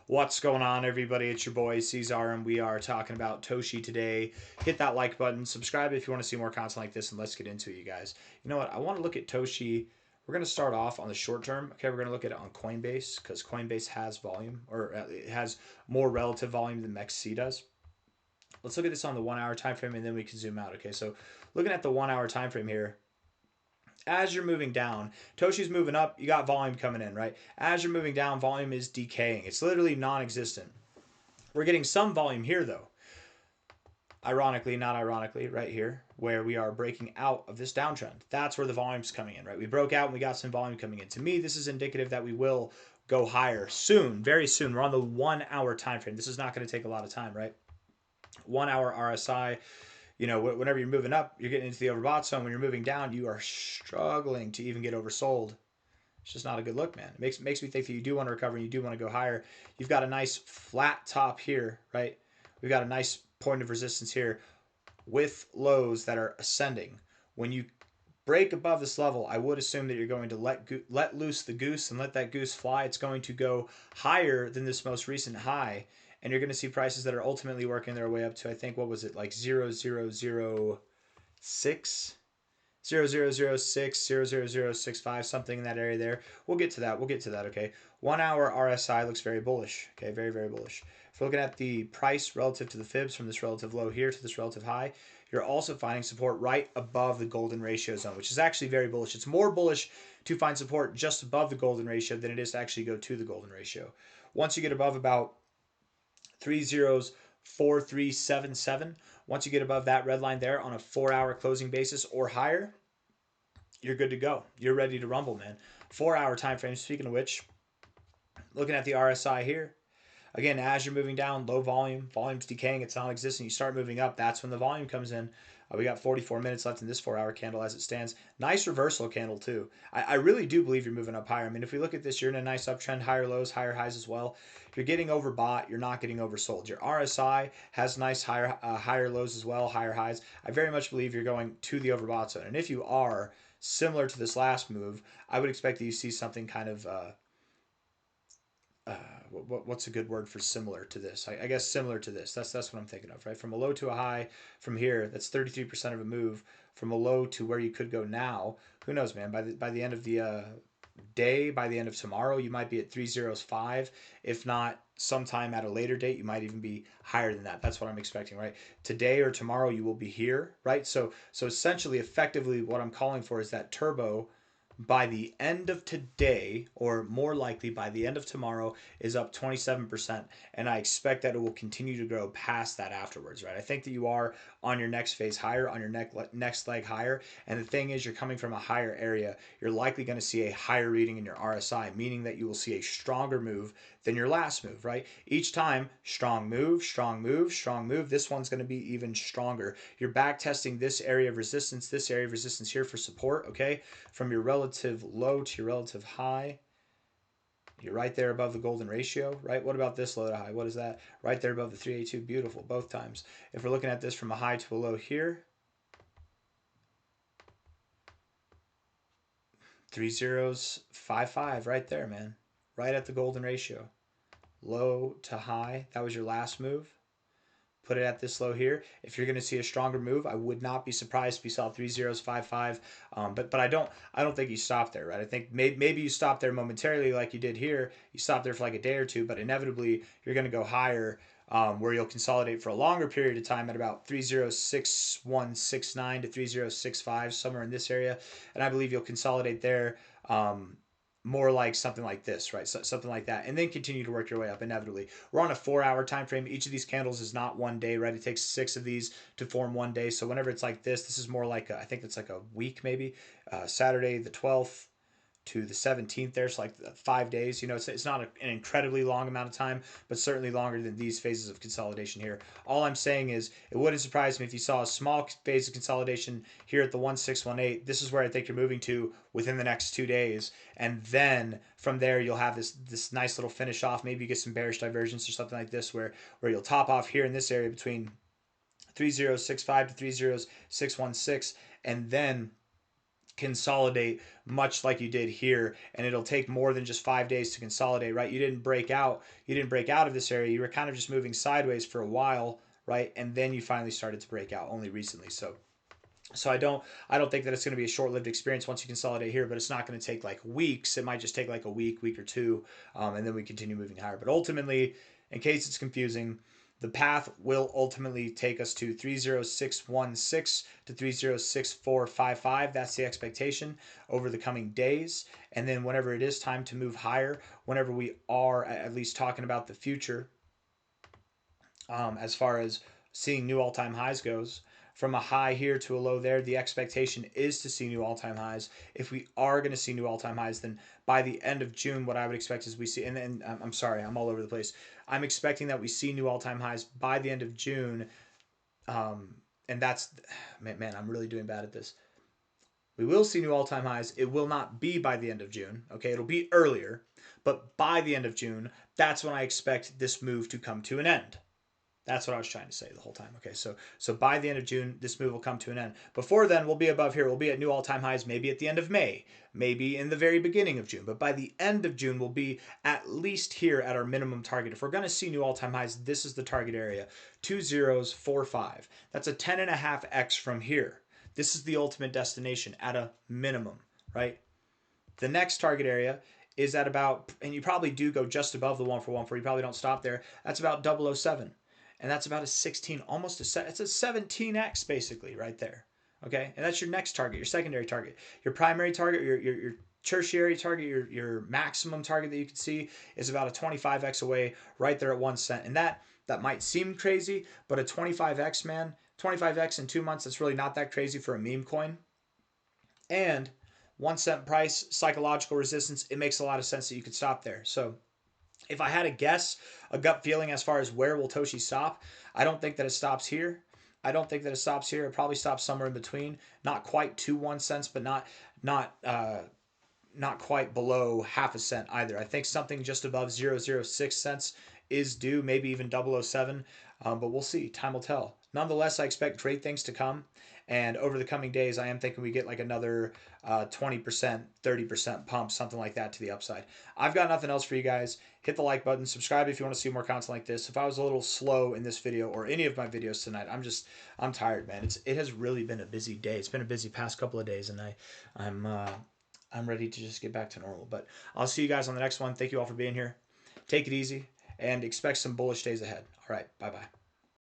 What's going on, everybody? It's your boy C-Zar, and we are talking about TOSHI today. Hit that like button, subscribe if you want to see more content like this, and let's get into it, you guys. You know what? I want to look at TOSHI. We're going to start off on the short term. Okay, we're going to look at it on Coinbase because Coinbase has volume, or it has more relative volume than MEXC does. Let's look at this on the 1 hour time frame, and then we can zoom out. Okay, so looking at the 1 hour time frame here, as you're moving down, Toshi's moving up, you got volume coming in, right? As you're moving down, volume is decaying. It's literally non-existent. We're getting some volume here, though. Ironically, not ironically, right here, where we are breaking out of this downtrend. That's where the volume's coming in, right? We broke out and we got some volume coming in. To me, this is indicative that we will go higher soon, very soon. We're on the 1 hour time frame. This is not going to take a lot of time, right? 1 hour RSI. You know, whenever you're moving up, you're getting into the overbought zone. When you're moving down, you are struggling to even get oversold. It's just not a good look, man. It makes me think that you do want to recover and you do want to go higher. You've got a nice flat top here, right? We've got a nice point of resistance here with lows that are ascending. When you break above this level, I would assume that you're going to let loose the goose and let that goose fly. It's going to go higher than this most recent high, and you're going to see prices that are ultimately working their way up to, I think, what was it, like 0.0006, 0.0006, 0.0065, something in that area there. We'll get to that. Okay. 1 hour RSI looks very bullish. Okay, very, very bullish. If we're looking at the price relative to the fibs from this relative low here to this relative high, you're also finding support right above the golden ratio zone, which is actually very bullish. It's more bullish to find support just above the golden ratio than it is to actually go to the golden ratio. Once you get above about 30.4377, once you get above that red line there on a 4 hour closing basis or higher, you're good to go. You're ready to rumble, man. 4 hour time frame. Speaking of which, looking at the RSI here, again, as you're moving down, low volume, volume's decaying, it's non-existent. You start moving up, that's when the volume comes in. We got 44 minutes left in this 4 hour candle as it stands. Nice reversal candle, too. I really do believe you're moving up higher. I mean, if we look at this, you're in a nice uptrend, higher lows, higher highs as well. You're getting overbought, you're not getting oversold. Your RSI has nice higher lows as well, higher highs. I very much believe you're going to the overbought zone. And if you are, similar to this last move, I would expect that you see something kind of what's a good word for similar to this? I guess similar to this. That's what I'm thinking of, right? From a low to a high, from here, that's 33% of a move. From a low to where you could go now, who knows, man? By the end of the day, by the end of tomorrow, you might be at 305. If not, sometime at a later date, you might even be higher than that. That's what I'm expecting, right? Today or tomorrow, you will be here, right? So essentially, effectively, what I'm calling for is that turbo by the end of today, or more likely by the end of tomorrow, is up 27%. And I expect that it will continue to grow past that afterwards, right? I think that you are on your next phase higher, on your next leg higher. And the thing is, you're coming from a higher area. You're likely going to see a higher reading in your RSI, meaning that you will see a stronger move than your last move, right? Each time, strong move, strong move, strong move. This one's going to be even stronger. You're back testing this area of resistance here for support, okay? From your relative low to your relative high, you're right there above the golden ratio, right? What about this low to high? What is that? Right there above the 382. Beautiful, both times. If we're looking at this from a high to a low here, 30.55 right there, man. Right at the golden ratio. Low to high, that was your last move. Put it at this low here. If you're going to see a stronger move, I would not be surprised if you saw 30.55. But I don't think you stop there, right? I think maybe you stop there momentarily like you did here. You stop there for like a day or two, but inevitably you're going to go higher, where you'll consolidate for a longer period of time at about 30.6169 to 30.65, somewhere in this area. And I believe you'll consolidate there. More like something like this, right? So, something like that, and then continue to work your way up inevitably. We're on a 4 hour time frame. Each of these candles is not one day, right? It takes 6 of these to form one day. So whenever it's like this is more like I think it's like a week maybe. Saturday the 12th to the 17th there. So like 5 days. You know, it's not an incredibly long amount of time, but certainly longer than these phases of consolidation here. All I'm saying is it wouldn't surprise me if you saw a small phase of consolidation here at the 1618. This is where I think you're moving to within the next 2 days. And then from there, you'll have this nice little finish off. Maybe you get some bearish divergence or something like this where you'll top off here in this area between 3065 to 30616, and then consolidate much like you did here, and it'll take more than just 5 days to consolidate, right? You didn't break out of this area. You were kind of just moving sideways for a while, right? And then you finally started to break out only recently. So I don't think that it's going to be a short-lived experience once you consolidate here, but it's not going to take like weeks. It might just take like a week or two, and then we continue moving higher. But ultimately, in case it's confusing, the path will ultimately take us to 30616 to 306,455. That's the expectation over the coming days. And then whenever it is time to move higher, whenever we are at least talking about the future, as far as seeing new all-time highs goes, from a high here to a low there, the expectation is to see new all-time highs. If we are going to see new all-time highs, then by the end of June, what I would expect is we see, and I'm sorry, I'm all over the place. I'm expecting that we see new all-time highs by the end of June. And that's, man, I'm really doing bad at this. We will see new all-time highs. It will not be by the end of June. Okay, it'll be earlier, but by the end of June, that's when I expect this move to come to an end. That's what I was trying to say the whole time. Okay, so by the end of June, this move will come to an end. Before then, we'll be above here. We'll be at new all-time highs, maybe at the end of May, maybe in the very beginning of June. But by the end of June, we'll be at least here at our minimum target. If we're going to see new all-time highs, this is the target area, 2045. That's a 10.5x from here. This is the ultimate destination at a minimum, right? The next target area is at about, and you probably do go just above the 1 for 1 you probably don't stop there. That's about 007. And that's about a 16, almost it's a 17x basically right there. Okay, and that's your next target, your secondary target, your primary target, your tertiary target, your maximum target that you can see is about a 25x away right there at 1 cent. And that might seem crazy, but a 25x, man, 25x in 2 months, that's really not that crazy for a meme coin. And 1 cent price, psychological resistance, it makes a lot of sense that you could stop there. So if I had to guess, a gut feeling as far as where will Toshi stop, I don't think that it stops here. I don't think that it stops here. It probably stops somewhere in between. Not quite to 1 cent, but not quite below half a cent either. I think something just above 0.006 cents is due, maybe even 007, but we'll see. Time will tell. Nonetheless, I expect great things to come. And over the coming days, I am thinking we get like another 20%, 30% pump, something like that to the upside. I've got nothing else for you guys. Hit the like button. Subscribe if you want to see more content like this. If I was a little slow in this video or any of my videos tonight, I'm tired, man. It has really been a busy day. It's been a busy past couple of days, and I'm ready to just get back to normal. But I'll see you guys on the next one. Thank you all for being here. Take it easy and expect some bullish days ahead. All right. Bye-bye.